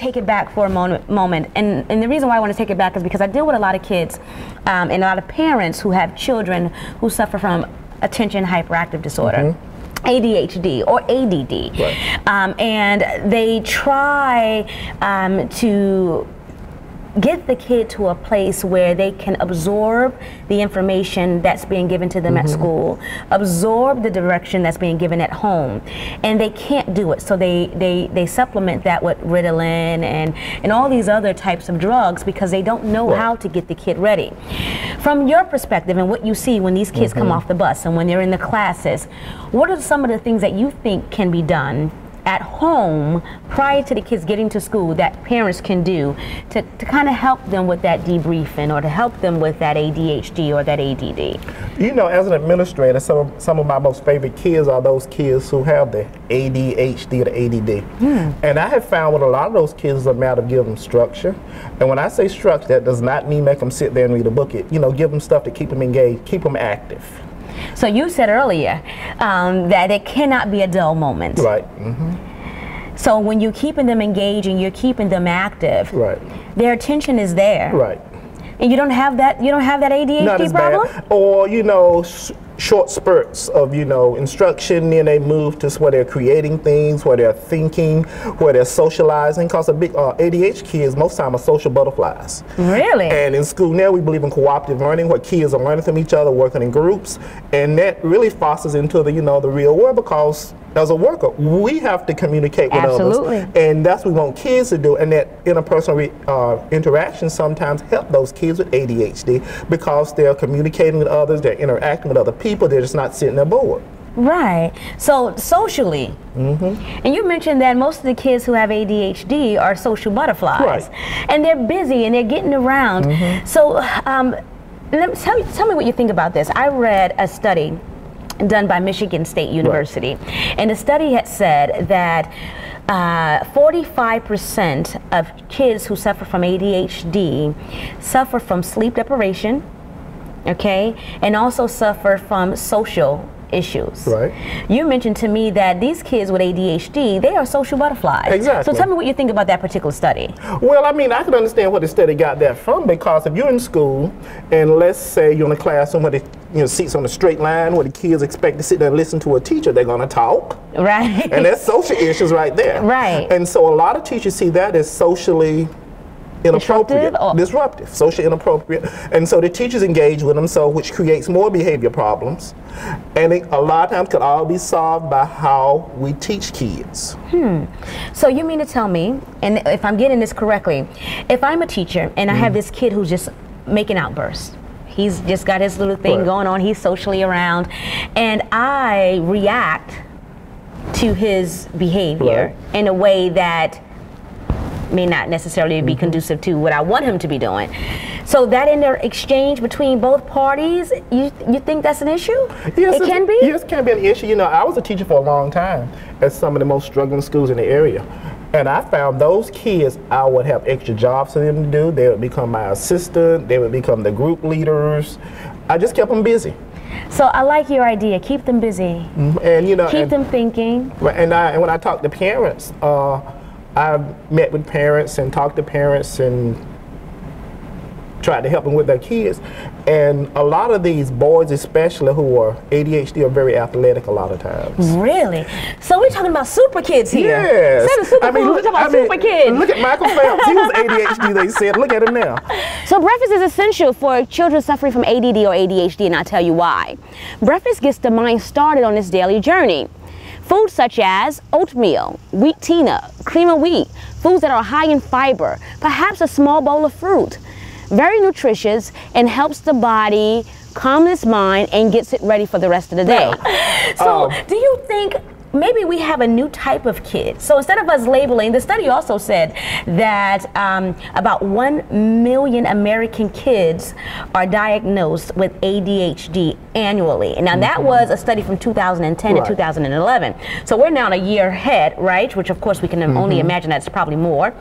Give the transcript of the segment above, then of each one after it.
take it back for a moment. And the reason why I want to take it back is because I deal with a lot of kids and a lot of parents who have children who suffer from attention hyperactive disorder. ADHD or ADD. Right. And they try to get the kid to a place where they can absorb the information that's being given to them at school, absorb the direction that's being given at home, and they can't do it. So they supplement that with Ritalin and all these other types of drugs because they don't know how to get the kid ready. From your perspective and what you see when these kids come off the bus and when they're in the classes, what are some of the things that you think can be done at home prior to the kids getting to school that parents can do to kind of help them with that debriefing or to help them with that ADHD or that ADD? You know, as an administrator, some of my most favorite kids are those kids who have the ADHD or the ADD. And I have found with a lot of those kids is a matter of giving them structure. And when I say structure, that does not mean make them sit there and read a book. You know, give them stuff to keep them engaged, keep them active. So you said earlier that it cannot be a dull moment. Right. So when you're keeping them engaged and you're keeping them active, their attention is there. Right. And you don't have that. You don't have that ADHD problem. Bad. Or you know, short spurts of instruction, then they move to where they're creating things, where they're thinking, where they're socializing. Because a big ADHD kids most time are social butterflies. Really? And in school now we believe in cooperative learning, where kids are learning from each other, working in groups, and that really fosters into the the real world because as a worker, we have to communicate with others, and that's what we want kids to do. And that interpersonal interaction sometimes help those kids with ADHD because they're communicating with others, they're interacting with other people, they're just not sitting there bored. Right. So socially, and you mentioned that most of the kids who have ADHD are social butterflies, and they're busy and they're getting around. So tell me what you think about this. I read a study done by Michigan State University, and the study had said that 45% of kids who suffer from ADHD suffer from sleep deprivation, and also suffer from social issues. You mentioned to me that these kids with ADHD, they are social butterflies. So tell me what you think about that particular study. Well, I mean, I can understand where the study got that from, because if you're in school and let's say you're in a classroom where the seats on a straight line where the kids expect to sit there and listen to a teacher, they're going to talk. And that's social issues right there. And so a lot of teachers see that as socially inappropriate, disruptive, socially inappropriate, and so the teachers engage with them, so which creates more behavior problems, and a lot of times could all be solved by how we teach kids. So you mean to tell me, and if I'm getting this correctly, if I'm a teacher and I have this kid who's just making outbursts, he's just got his little thing going on, he's socially around, and I react to his behavior in a way that may not necessarily be conducive to what I want him to be doing. So that in their exchange between both parties, you think that's an issue? Yes, it can be? Yes, it can be an issue. You know, I was a teacher for a long time at some of the most struggling schools in the area. And I found those kids, I would have extra jobs for them to do. They would become my assistant. They would become the group leaders. I just kept them busy. So I like your idea. Keep them busy. And keep them thinking. And when I talk to parents, I've met with parents and talked to parents and tried to help them with their kids. And a lot of these boys, especially who are ADHD, are very athletic a lot of times. Really? So we're talking about super kids here. Yes. We're talking about super kids. Look at Michael Phelps. He was ADHD, they said. Look at him now. So breakfast is essential for children suffering from ADD or ADHD, and I'll tell you why. Breakfast gets the mind started on its daily journey. Foods such as oatmeal, wheat tina, cream of wheat, foods that are high in fiber, perhaps a small bowl of fruit. Very nutritious and helps the body calm its mind and gets it ready for the rest of the day. So do you think maybe we have a new type of kid? So instead of us labeling, the study also said that about 1 million American kids are diagnosed with ADHD annually. Now that was a study from 2010 to 2011. So we're now a year ahead, right? Which of course we can only imagine that's probably more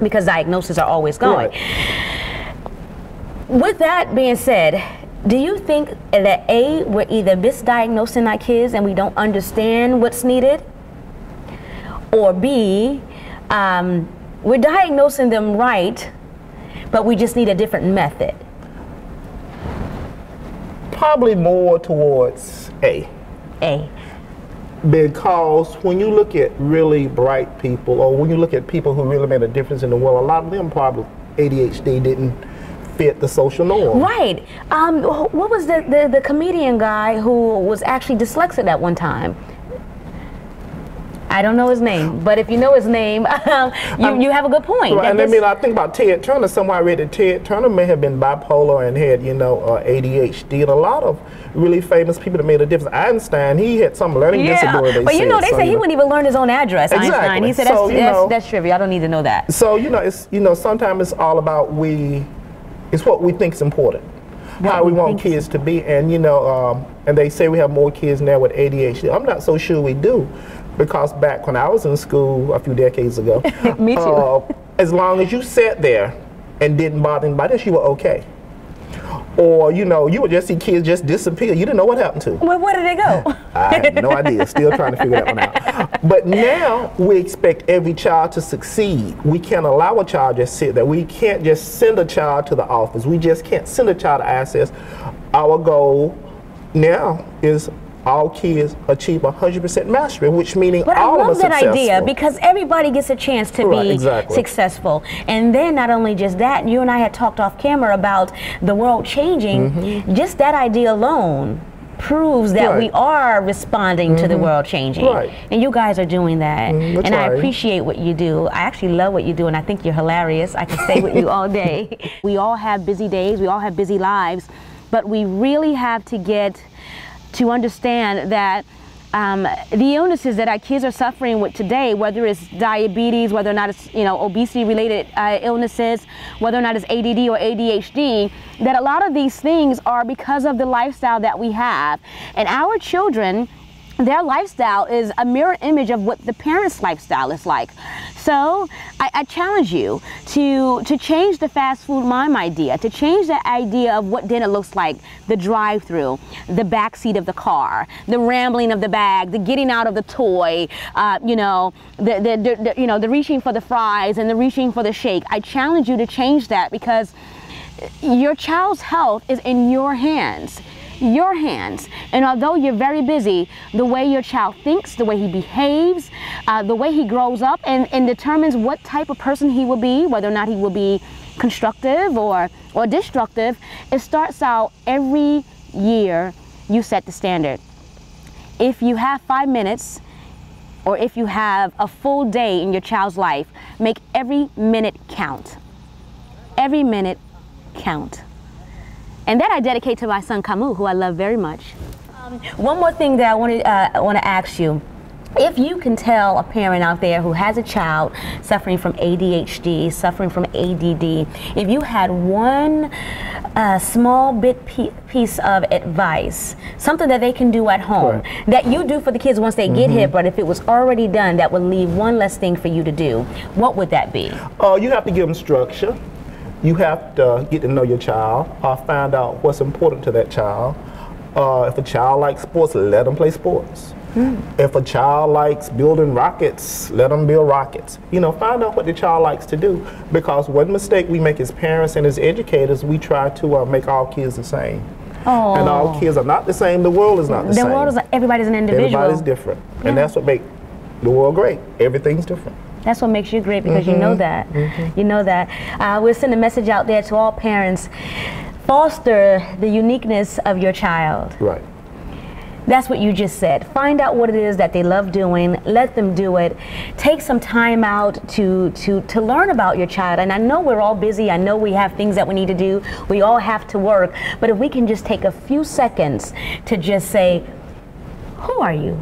because diagnoses are always going. With that being said, do you think that A, we're either misdiagnosing our kids and we don't understand what's needed, or B, we're diagnosing them right, but we just need a different method? Probably more towards A. A. Because when you look at really bright people, or when you look at people who really made a difference in the world, a lot of them probably ADHD didn't fit the social norm. Right. What was the comedian guy who was actually dyslexic at one time? I don't know his name, but if you know his name, you have a good point. Right, and I mean, I think about Ted Turner. Somewhere I read that Ted Turner may have been bipolar and had, you know, ADHD, and a lot of really famous people that made a difference. Einstein, he had some learning disability. But you know, they say he wouldn't even learn his own address. Exactly. Einstein. He said that's trivia. I don't need to know that. So sometimes it's all about it's what we think is important. How we want kids to be, and and they say we have more kids now with ADHD. I'm not so sure we do, because back when I was in school a few decades ago, me too. As long as you sat there and didn't bother anybody else, you were okay. Or you would just see kids just disappear. You didn't know what happened to them. Well, where did they go? I have no idea. Still trying to figure that one out. But now we expect every child to succeed. We can't allow a child to just sit there. We can't just send a child to the office. We just can't send a child to access. Our goal now is all kids achieve 100% mastery, which meaning all of us successful. But I love that idea, because everybody gets a chance to be successful. And then not only just that, you and I had talked off camera about the world changing. Just that idea alone proves that we are responding to the world changing. And you guys are doing that. And I appreciate what you do. I actually love what you do, and I think you're hilarious. I can stay with you all day. We all have busy days, we all have busy lives, but we really have to get to understand that the illnesses that our kids are suffering with today, whether it's diabetes, whether or not it's obesity-related illnesses, whether or not it's ADD or ADHD, that a lot of these things are because of the lifestyle that we have. And our children, their lifestyle is a mirror image of what the parents' lifestyle is like. So I challenge you to change the fast food mom idea, to change that idea of what dinner looks like, the drive-through, the back seat of the car, the rambling of the bag, the getting out of the toy, the reaching for the fries and the reaching for the shake. I challenge you to change that, because your child's health is in your hands. Your hands. And although you're very busy, the way your child thinks, the way he behaves, the way he grows up and determines what type of person he will be, whether or not he will be constructive or destructive, it starts out every year you set the standard. If you have 5 minutes, or if you have a full day in your child's life, make every minute count. Every minute count. And that I dedicate to my son Camus, who I love very much. One more thing that I want to ask you. If you can tell a parent out there who has a child suffering from ADHD, suffering from ADD, if you had one small piece of advice, something that they can do at home, that you do for the kids once they get here, but if it was already done, that would leave one less thing for you to do, what would that be? You have to give them structure. You have to get to know your child, find out what's important to that child. If a child likes sports, let them play sports. If a child likes building rockets, let them build rockets. Find out what the child likes to do. Because one mistake we make as parents and as educators, we try to make all kids the same. And all kids are not the same. The world is not the same. The world is, everybody's an individual. Everybody's different. And that's what makes the world great. Everything's different. That's what makes you great, because you know that. You know that. We're sending a message out there to all parents. Foster the uniqueness of your child. Right. That's what you just said. Find out what it is that they love doing. Let them do it. Take some time out to learn about your child. And I know we're all busy. I know we have things that we need to do. We all have to work. But if we can just take a few seconds to just say, who are you?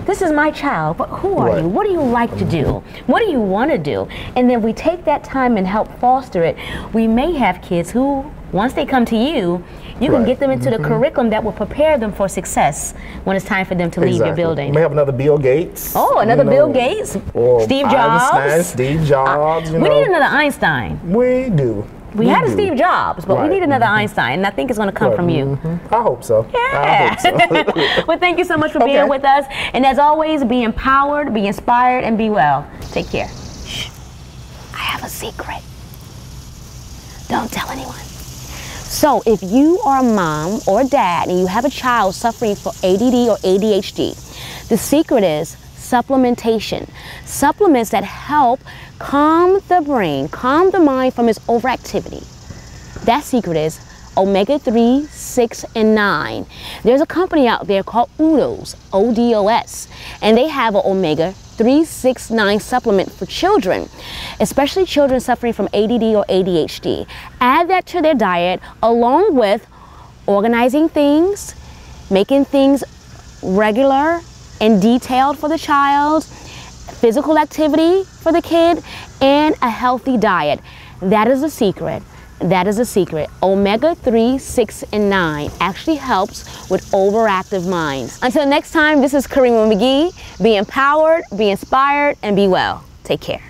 This is my child, but who are you? What do you like to do? What do you want to do? And then we take that time and help foster it. We may have kids who, once they come to you, you can get them into the curriculum that will prepare them for success when it's time for them to leave your building. We may have another Bill Gates. Oh, another Bill Gates. Or Steve Jobs. Einstein, Steve Jobs. We need another Einstein. We do. We had a Steve Jobs, but we need another Einstein, and I think it's going to come from you. I hope so. Yeah. I hope so. Well, thank you so much for being with us. And as always, be empowered, be inspired, and be well. Take care. have a secret. Don't tell anyone. So if you are a mom or a dad and you have a child suffering from ADD or ADHD, the secret is supplementation. Supplements that help calm the brain, calm the mind from its overactivity. That secret is omega-3, 6, and 9. There's a company out there called ODOS, O-D-O-S, and they have an omega-3, 6, 9 supplement for children, especially children suffering from ADD or ADHD. Add that to their diet along with organizing things, making things regular and detailed for the child, physical activity for the kid, and a healthy diet. That is a secret. That is a secret. Omega-3, 6, and 9 actually helps with overactive minds. Until next time, this is Karema McGhee. Be empowered, be inspired, and be well. Take care.